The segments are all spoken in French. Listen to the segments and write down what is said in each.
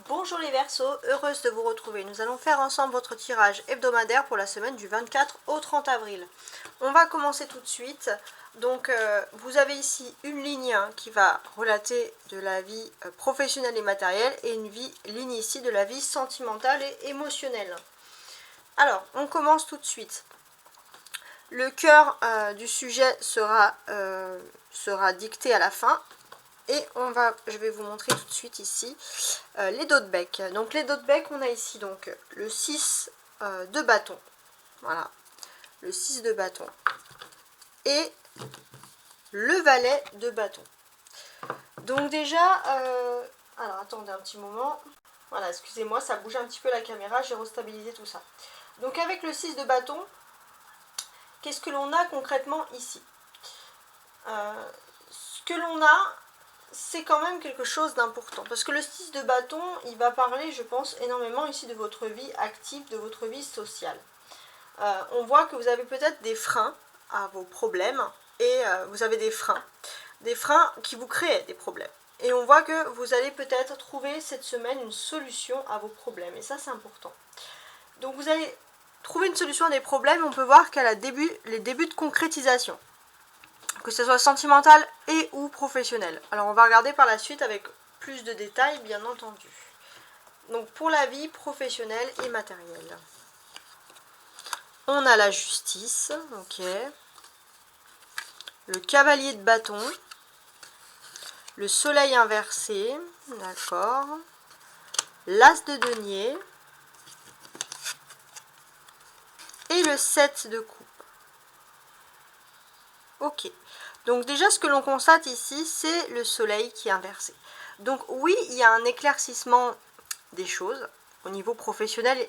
Bonjour les Verseaux, heureuse de vous retrouver. Nous allons faire ensemble votre tirage hebdomadaire pour la semaine du 24 au 30 avril. On va commencer tout de suite. Donc vous avez ici une ligne qui va relater de la vie professionnelle et matérielle et une ligne ici de la vie sentimentale et émotionnelle. Alors, on commence tout de suite. Le cœur du sujet sera dicté à la fin. Et je vais vous montrer tout de suite ici les dos de bec. Donc les dos de bec, on a ici donc le 6 de bâton. Voilà, le 6 de bâton. Et le valet de bâton. Donc déjà, alors attendez un petit moment. Voilà, excusez-moi, ça bouge un petit peu la caméra, j'ai restabilisé tout ça. Donc avec le 6 de bâton, qu'est-ce que l'on a concrètement ici? Ce que l'on a, c'est quand même quelque chose d'important. Parce que le 6 de bâton, il va parler, je pense, énormément ici de votre vie active, de votre vie sociale. On voit que vous avez peut-être des freins à vos problèmes, et vous avez des freins qui vous créent des problèmes. Et on voit que vous allez peut-être trouver cette semaine une solution à vos problèmes, et ça c'est important. Donc vous allez trouver une solution à des problèmes, on peut voir qu'elle a les débuts de concrétisation, que ce soit sentimental et ou professionnel. Alors on va regarder par la suite avec plus de détails, bien entendu. Donc pour la vie professionnelle et matérielle. On a la justice, ok. Le cavalier de bâton. Le soleil inversé, d'accord. L'as de denier. Et le 7 de coupe. Ok. Donc déjà, ce que l'on constate ici, c'est le soleil qui est inversé. Donc oui, il y a un éclaircissement des choses au niveau professionnel,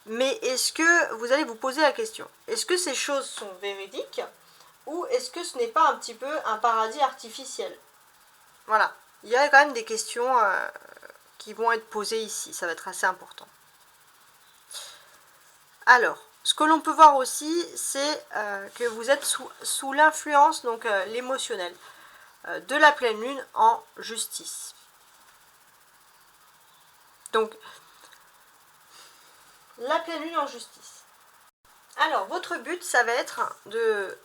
mais est-ce que vous allez vous poser la question, est-ce que ces choses sont véridiques ou est-ce que ce n'est pas un petit peu un paradis artificiel? Voilà, il y a quand même des questions qui vont être posées ici, ça va être assez important. Alors, ce que l'on peut voir aussi, c'est que vous êtes sous l'influence, donc l'émotionnel, de la pleine lune en justice. Donc, la pleine lune en justice. Alors, votre but, ça va être de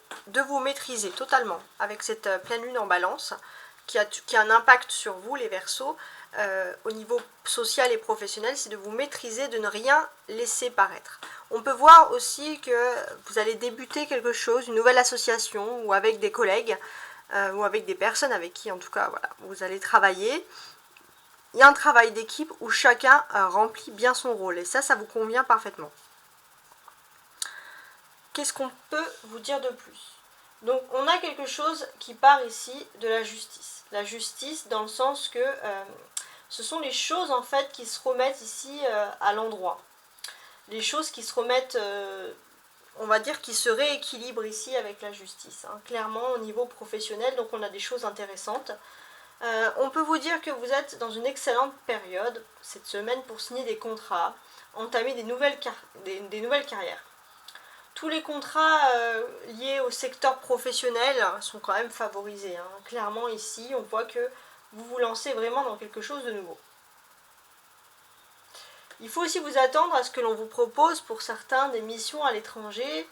vous maîtriser totalement avec cette pleine lune en balance, qui a un impact sur vous, les Verseaux, au niveau social et professionnel, c'est de vous maîtriser, de ne rien laisser paraître. On peut voir aussi que vous allez débuter quelque chose, une nouvelle association, ou avec des collègues, ou avec des personnes avec qui, en tout cas, voilà, vous allez travailler. Il y a un travail d'équipe où chacun remplit bien son rôle, et ça vous convient parfaitement. Qu'est-ce qu'on peut vous dire de plus? Donc on a quelque chose qui part ici de la justice. La justice dans le sens que ce sont les choses en fait qui se remettent ici à l'endroit. Les choses qui se remettent, on va dire, qui se rééquilibrent ici avec la justice. Hein. Clairement au niveau professionnel, donc on a des choses intéressantes. On peut vous dire que vous êtes dans une excellente période cette semaine pour signer des contrats, entamer des nouvelles carrières. Tous les contrats liés au secteur professionnel sont quand même favorisés. Hein. Clairement ici, on voit que vous vous lancez vraiment dans quelque chose de nouveau. Il faut aussi vous attendre à ce que l'on vous propose pour certains des missions à l'étranger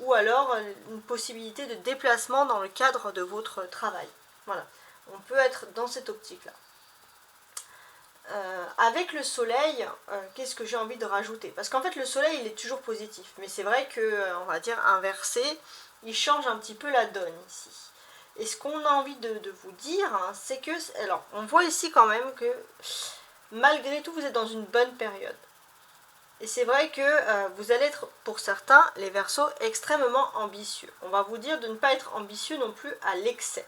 ou alors une possibilité de déplacement dans le cadre de votre travail. Voilà, on peut être dans cette optique-là. Avec le soleil, qu'est-ce que j'ai envie de rajouter? Parce qu'en fait le soleil il est toujours positif, mais c'est vrai que, on va dire inversé, il change un petit peu la donne ici. Et ce qu'on a envie de vous dire, hein, c'est que, alors on voit ici quand même que malgré tout vous êtes dans une bonne période. Et c'est vrai que vous allez être, pour certains, les Verseaux, extrêmement ambitieux. On va vous dire de ne pas être ambitieux non plus à l'excès.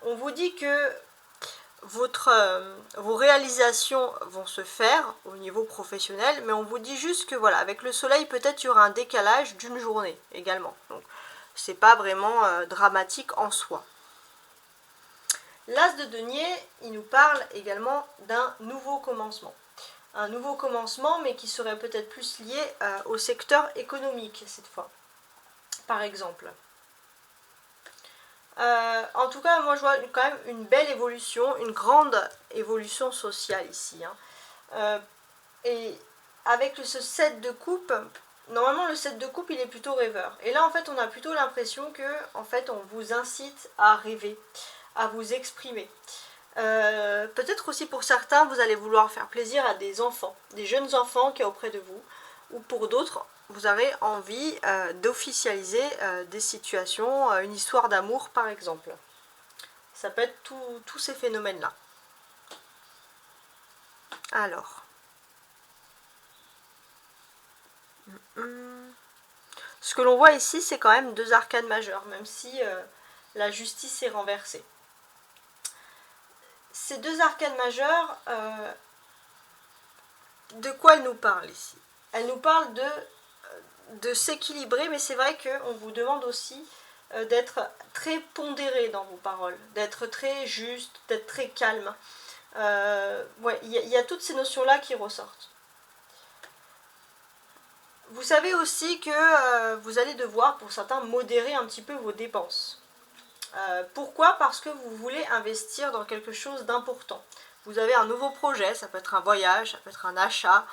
On vous dit que vos réalisations vont se faire au niveau professionnel, mais on vous dit juste que voilà, avec le soleil, peut-être il y aura un décalage d'une journée également. Donc, c'est pas vraiment dramatique en soi. L'as de denier, il nous parle également d'un nouveau commencement. Un nouveau commencement, mais qui serait peut-être plus lié au secteur économique cette fois, par exemple. En tout cas, moi je vois quand même une belle évolution, une grande évolution sociale ici. Et avec ce 7 de coupe, normalement le 7 de coupe il est plutôt rêveur. Et là en fait on a plutôt l'impression que en fait on vous incite à rêver, à vous exprimer. Peut-être aussi pour certains vous allez vouloir faire plaisir à des enfants, des jeunes enfants qui sont auprès de vous, ou pour d'autres vous avez envie d'officialiser des situations, une histoire d'amour par exemple. Ça peut être tous ces phénomènes là. Alors ce que l'on voit ici, c'est quand même 2 arcanes majeures, même si la justice est renversée. Ces 2 arcanes majeures, de quoi elles nous parlent ici? Elles nous parlent de s'équilibrer, mais c'est vrai qu'on vous demande aussi d'être très pondéré dans vos paroles, d'être très juste, d'être très calme. Ouais, y a toutes ces notions-là qui ressortent. Vous savez aussi que vous allez devoir, pour certains, modérer un petit peu vos dépenses. Pourquoi? Parce que vous voulez investir dans quelque chose d'important. Vous avez un nouveau projet, ça peut être un voyage, ça peut être un achat,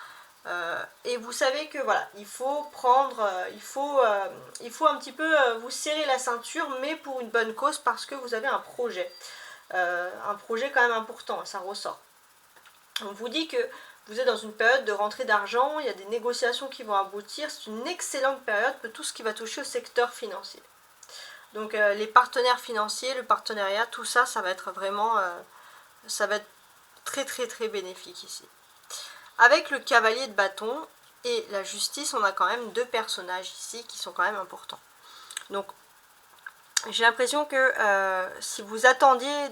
et vous savez que voilà, il faut prendre, il faut un petit peu vous serrer la ceinture, mais pour une bonne cause, parce que vous avez un projet quand même important, ça ressort. On vous dit que vous êtes dans une période de rentrée d'argent, il y a des négociations qui vont aboutir, c'est une excellente période pour tout ce qui va toucher au secteur financier. Donc les partenaires financiers, le partenariat, tout ça, ça va être vraiment, ça va être très très très bénéfique ici. Avec le cavalier de bâton et la justice, on a quand même 2 personnages ici qui sont quand même importants. Donc j'ai l'impression que si vous attendiez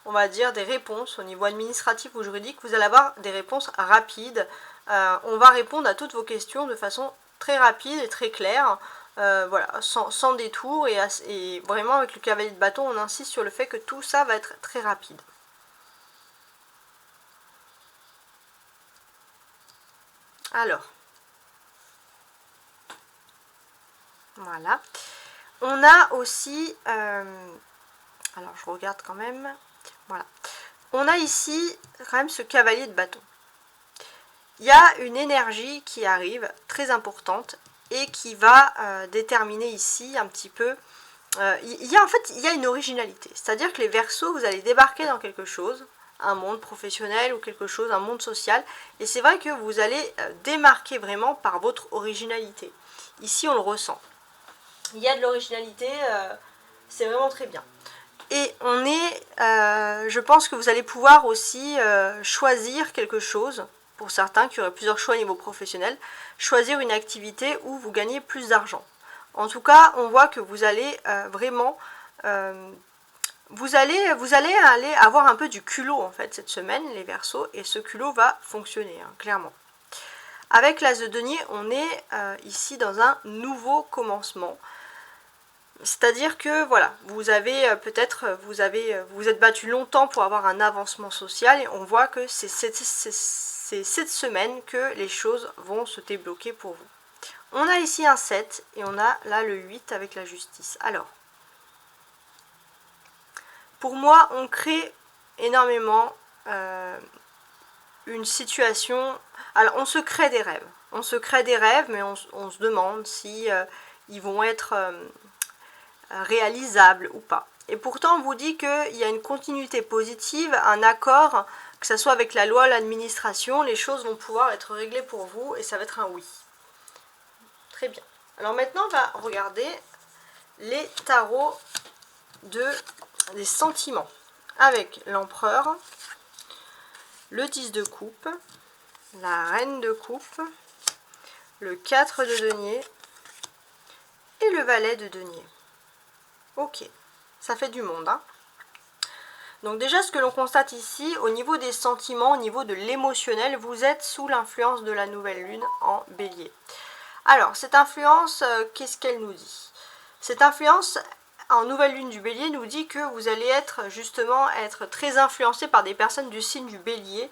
on va dire des réponses au niveau administratif ou juridique, vous allez avoir des réponses rapides. On va répondre à toutes vos questions de façon très rapide et très claire. Voilà, sans détour, et vraiment avec le cavalier de bâton on insiste sur le fait que tout ça va être très rapide. Alors, voilà. On a aussi, alors je regarde quand même, voilà. On a ici quand même ce cavalier de bâton. Il y a une énergie qui arrive très importante et qui va déterminer ici un petit peu, il y a une originalité, c'est-à-dire que les Verseaux, vous allez débarquer dans quelque chose, un monde professionnel ou quelque chose, un monde social, et c'est vrai que vous allez démarquer vraiment par votre originalité. Ici on le ressent, il y a de l'originalité, c'est vraiment très bien. Et on est, je pense que vous allez pouvoir aussi choisir quelque chose, pour certains qui auraient plusieurs choix au niveau professionnel, choisir une activité où vous gagnez plus d'argent. En tout cas, on voit que vous allez vraiment, vous allez aller avoir un peu du culot en fait cette semaine, les Verseaux, et ce culot va fonctionner, hein, clairement. Avec l'As de denier, on est ici dans un nouveau commencement. C'est-à-dire que voilà, vous avez peut-être, vous êtes battu longtemps pour avoir un avancement social, et on voit que c'est cette semaine que les choses vont se débloquer pour vous. On a ici un 7 et on a là le 8 avec la justice. Alors, pour moi, on crée énormément une situation... Alors, on se crée des rêves. On se crée des rêves, mais on se demande si ils vont être réalisables ou pas. Et pourtant, on vous dit qu'il y a une continuité positive, un accord, que ce soit avec la loi, l'administration, les choses vont pouvoir être réglées pour vous et ça va être un oui. Très bien. Alors maintenant, on va regarder les tarots des sentiments. Avec l'empereur, le 10 de coupe, la reine de coupe, le 4 de denier et le valet de denier. Ok, ça fait du monde, hein. Donc déjà, ce que l'on constate ici, au niveau des sentiments, au niveau de l'émotionnel, vous êtes sous l'influence de la nouvelle lune en bélier. Alors, cette influence, qu'est-ce qu'elle nous dit? Cette influence en nouvelle lune du bélier nous dit que vous allez être très influencé par des personnes du signe du bélier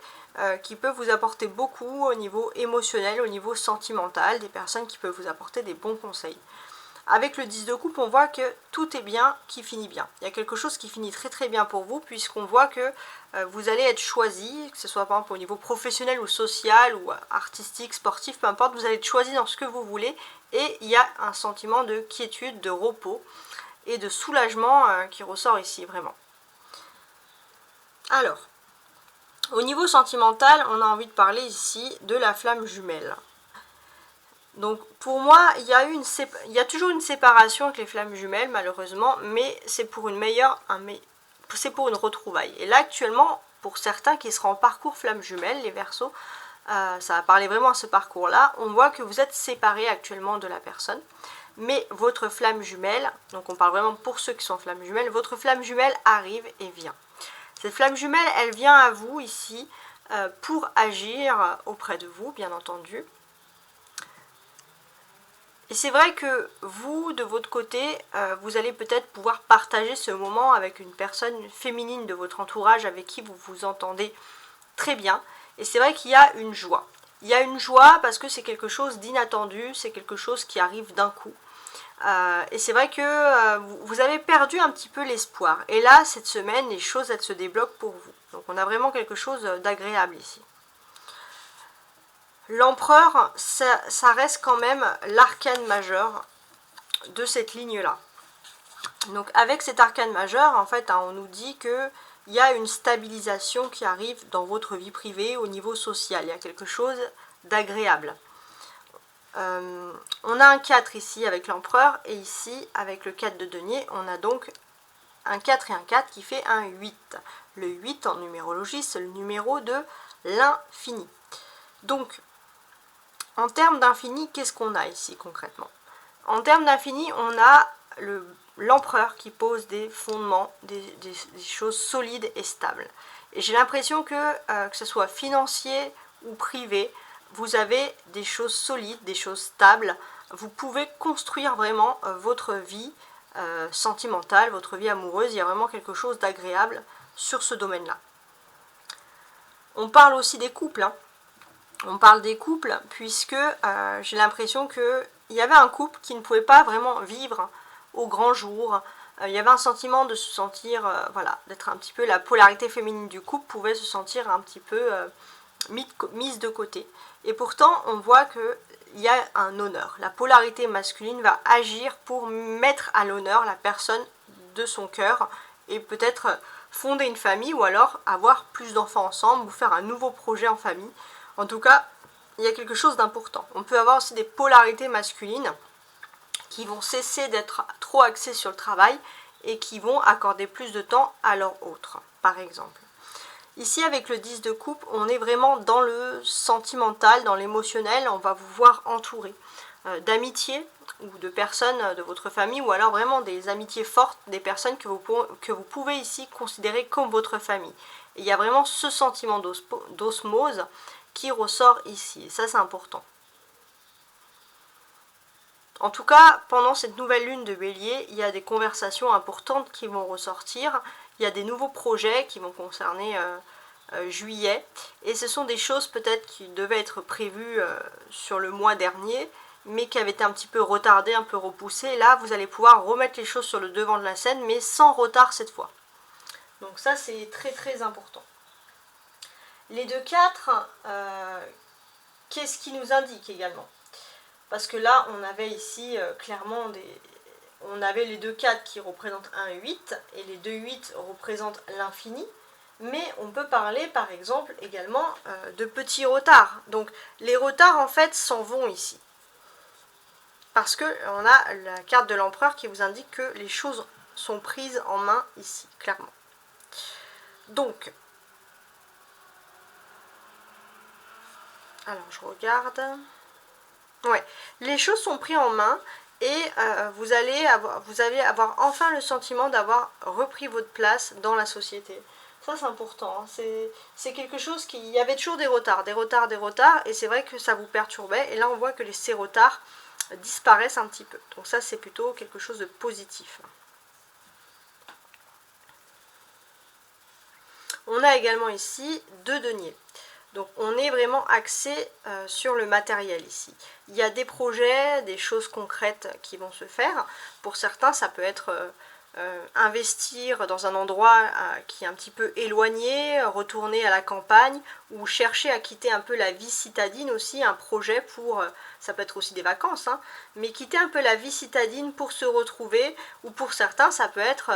qui peuvent vous apporter beaucoup au niveau émotionnel, au niveau sentimental, des personnes qui peuvent vous apporter des bons conseils. avec le 10 de coupe, on voit que tout est bien, qui finit bien. Il y a quelque chose qui finit très très bien pour vous, puisqu'on voit que vous allez être choisi, que ce soit par exemple au niveau professionnel ou social ou artistique, sportif, peu importe, vous allez être choisi dans ce que vous voulez, et il y a un sentiment de quiétude, de repos et de soulagement qui ressort ici, vraiment. Alors, au niveau sentimental, on a envie de parler ici de la flamme jumelle. Donc pour moi, il y a toujours une séparation avec les flammes jumelles, malheureusement, mais c'est pour une c'est pour une retrouvaille. Et là, actuellement, pour certains qui seront en parcours flammes jumelles, les Verseaux, ça va parler vraiment à ce parcours-là, on voit que vous êtes séparés actuellement de la personne, mais votre flamme jumelle, donc on parle vraiment pour ceux qui sont flammes jumelles, votre flamme jumelle arrive et vient. Cette flamme jumelle, elle vient à vous ici pour agir auprès de vous, bien entendu. Et c'est vrai que vous, de votre côté, vous allez peut-être pouvoir partager ce moment avec une personne féminine de votre entourage avec qui vous vous entendez très bien. Et c'est vrai qu'il y a une joie. Il y a une joie parce que c'est quelque chose d'inattendu, c'est quelque chose qui arrive d'un coup. Et c'est vrai que vous avez perdu un petit peu l'espoir. Et là, cette semaine, les choses, elles se débloquent pour vous. Donc on a vraiment quelque chose d'agréable ici. L'empereur, ça reste quand même l'arcane majeur de cette ligne-là. Donc avec cet arcane majeur, en fait, on nous dit qu'il y a une stabilisation qui arrive dans votre vie privée au niveau social. Il y a quelque chose d'agréable. On a un 4 ici avec l'empereur, et ici, avec le 4 de denier, on a donc un 4 et un 4 qui fait un 8. Le 8 en numérologie, c'est le numéro de l'infini. Donc, en termes d'infini, qu'est-ce qu'on a ici concrètement? En termes d'infini, on a l'empereur qui pose des fondements, des choses solides et stables. Et j'ai l'impression que ce soit financier ou privé, vous avez des choses solides, des choses stables. Vous pouvez construire vraiment votre vie sentimentale, votre vie amoureuse. Il y a vraiment quelque chose d'agréable sur ce domaine-là. On parle aussi des couples, hein. On parle des couples puisque j'ai l'impression qu'il y avait un couple qui ne pouvait pas vraiment vivre au grand jour. Il y avait un sentiment de se sentir, voilà, d'être un petit peu, la polarité féminine du couple pouvait se sentir un petit peu mise de côté. Et pourtant, on voit qu'il y a un honneur. La polarité masculine va agir pour mettre à l'honneur la personne de son cœur et peut-être fonder une famille ou alors avoir plus d'enfants ensemble ou faire un nouveau projet en famille. En tout cas, il y a quelque chose d'important. On peut avoir aussi des polarités masculines qui vont cesser d'être trop axées sur le travail et qui vont accorder plus de temps à leur autre, par exemple. Ici, avec le 10 de coupe, on est vraiment dans le sentimental, dans l'émotionnel. On va vous voir entouré d'amitiés ou de personnes de votre famille, ou alors vraiment des amitiés fortes, des personnes que vous pouvez ici considérer comme votre famille. Et il y a vraiment ce sentiment d'osmose qui ressort ici, et ça c'est important. En tout cas, pendant cette nouvelle lune de Bélier, il y a des conversations importantes qui vont ressortir, il y a des nouveaux projets qui vont concerner juillet, et ce sont des choses peut-être qui devaient être prévues sur le mois dernier, mais qui avaient été un petit peu retardées, un peu repoussées. Là, vous allez pouvoir remettre les choses sur le devant de la scène, mais sans retard cette fois. Donc ça, c'est très très important. Les 2-4, qu'est-ce qui nous indique également? Parce que là, on avait ici clairement on avait les 2-4 qui représentent un 8, et les 2-8 représentent l'infini. Mais on peut parler par exemple également de petits retards. Donc les retards en fait s'en vont ici. Parce qu'on a la carte de l'empereur qui vous indique que les choses sont prises en main ici, clairement. Donc, alors je regarde. Ouais, les choses sont prises en main et vous allez avoir enfin le sentiment d'avoir repris votre place dans la société. Ça c'est important, hein. C'est quelque chose il y avait toujours des retards, et c'est vrai que ça vous perturbait. Et là on voit que ces retards disparaissent un petit peu. Donc ça c'est plutôt quelque chose de positif. On a également ici 2 deniers. Donc on est vraiment axé sur le matériel ici. Il y a des projets, des choses concrètes qui vont se faire. Pour certains, ça peut être investir dans un endroit qui est un petit peu éloigné, retourner à la campagne, ou chercher à quitter un peu la vie citadine aussi, un projet pour, ça peut être aussi des vacances, hein, mais quitter un peu la vie citadine pour se retrouver, ou pour certains, ça peut être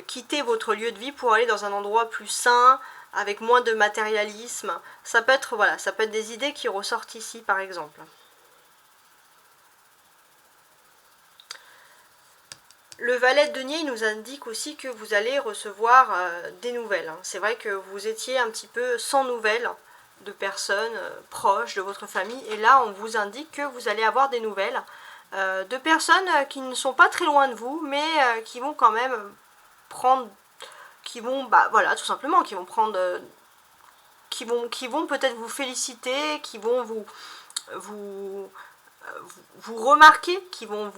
quitter votre lieu de vie pour aller dans un endroit plus sain, avec moins de matérialisme. Ça peut être, voilà, ça peut être des idées qui ressortent ici par exemple. Le valet de denier il nous indique aussi que vous allez recevoir des nouvelles. C'est vrai que vous étiez un petit peu sans nouvelles de personnes proches de votre famille, et là on vous indique que vous allez avoir des nouvelles de personnes qui ne sont pas très loin de vous, mais qui vont quand même prendre, qui vont, bah voilà, tout simplement, qui vont prendre, qui vont peut-être vous féliciter, qui vont vous remarquer, qui vont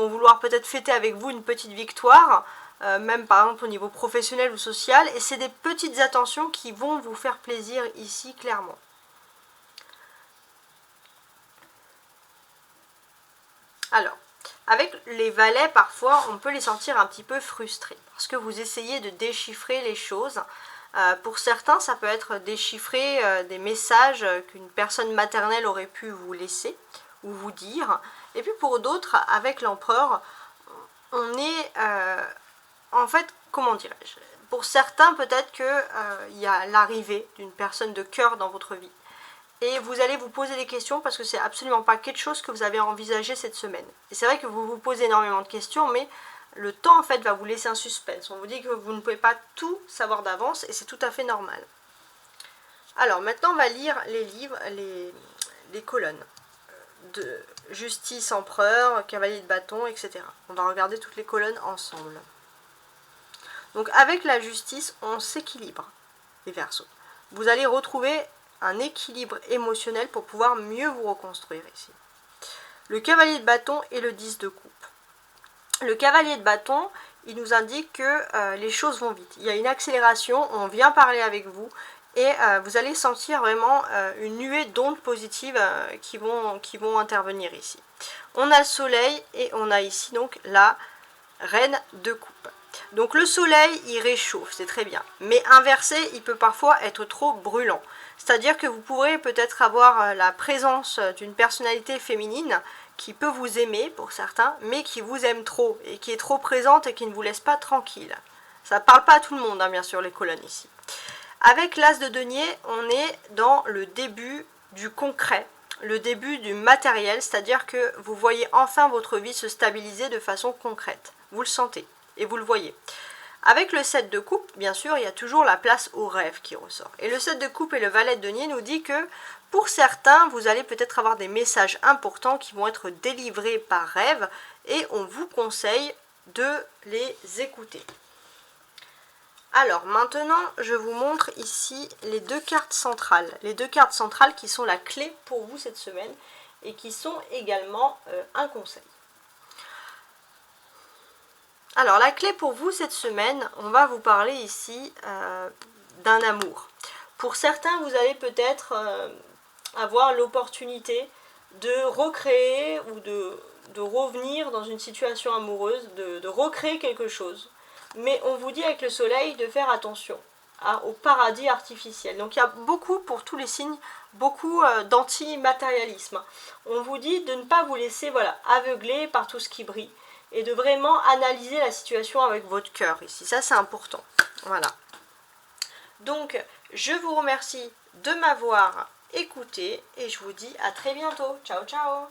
vouloir peut-être fêter avec vous une petite victoire, même par exemple au niveau professionnel ou social, et c'est des petites attentions qui vont vous faire plaisir ici clairement. Alors, avec les valets, parfois, on peut les sentir un petit peu frustrés, parce que vous essayez de déchiffrer les choses. Pour certains, ça peut être déchiffrer des messages qu'une personne maternelle aurait pu vous laisser ou vous dire. Et puis pour d'autres, avec l'empereur, on est, en fait, comment dirais-je, pour certains, peut-être qu'il y a l'arrivée d'une personne de cœur dans votre vie. Et vous allez vous poser des questions parce que c'est absolument pas quelque chose que vous avez envisagé cette semaine. Et c'est vrai que vous vous posez énormément de questions, mais le temps en fait va vous laisser un suspense. On vous dit que vous ne pouvez pas tout savoir d'avance et c'est tout à fait normal. Alors maintenant on va lire les livres, les colonnes de justice, empereur, cavalier de bâton, etc. On va regarder toutes les colonnes ensemble. Donc avec la justice, on s'équilibre, les Verseaux. Vous allez retrouver un équilibre émotionnel pour pouvoir mieux vous reconstruire ici. Le cavalier de bâton et le 10 de coupe. Le cavalier de bâton, il nous indique que les choses vont vite. Il y a une accélération, on vient parler avec vous et vous allez sentir vraiment une nuée d'ondes positives qui vont intervenir ici. On a le soleil et on a ici donc la reine de coupe. Donc le soleil, il réchauffe, c'est très bien. Mais inversé, il peut parfois être trop brûlant. C'est-à-dire que vous pourrez peut-être avoir la présence d'une personnalité féminine qui peut vous aimer pour certains, mais qui vous aime trop et qui est trop présente et qui ne vous laisse pas tranquille. Ça ne parle pas à tout le monde, hein, bien sûr, les colonnes ici. Avec l'as de denier, on est dans le début du concret, le début du matériel, c'est-à-dire que vous voyez enfin votre vie se stabiliser de façon concrète. Vous le sentez et vous le voyez. Avec le 7 de coupe, bien sûr, il y a toujours la place au rêve qui ressort. Et le 7 de coupe et le valet de denier nous dit que pour certains, vous allez peut-être avoir des messages importants qui vont être délivrés par rêve et on vous conseille de les écouter. Alors maintenant, je vous montre ici les deux cartes centrales. Les deux cartes centrales qui sont la clé pour vous cette semaine et qui sont également un conseil. Alors la clé pour vous cette semaine, on va vous parler ici d'un amour. Pour certains, vous allez peut-être avoir l'opportunité de recréer ou de revenir dans une situation amoureuse, de recréer quelque chose. Mais on vous dit avec le soleil de faire attention au paradis artificiel. Donc il y a beaucoup, pour tous les signes, beaucoup d'anti-matérialisme. On vous dit de ne pas vous laisser aveugler par tout ce qui brille et de vraiment analyser la situation avec votre cœur ici. Ça, c'est important. Voilà. Donc, je vous remercie de m'avoir écouté et je vous dis à très bientôt. Ciao, ciao!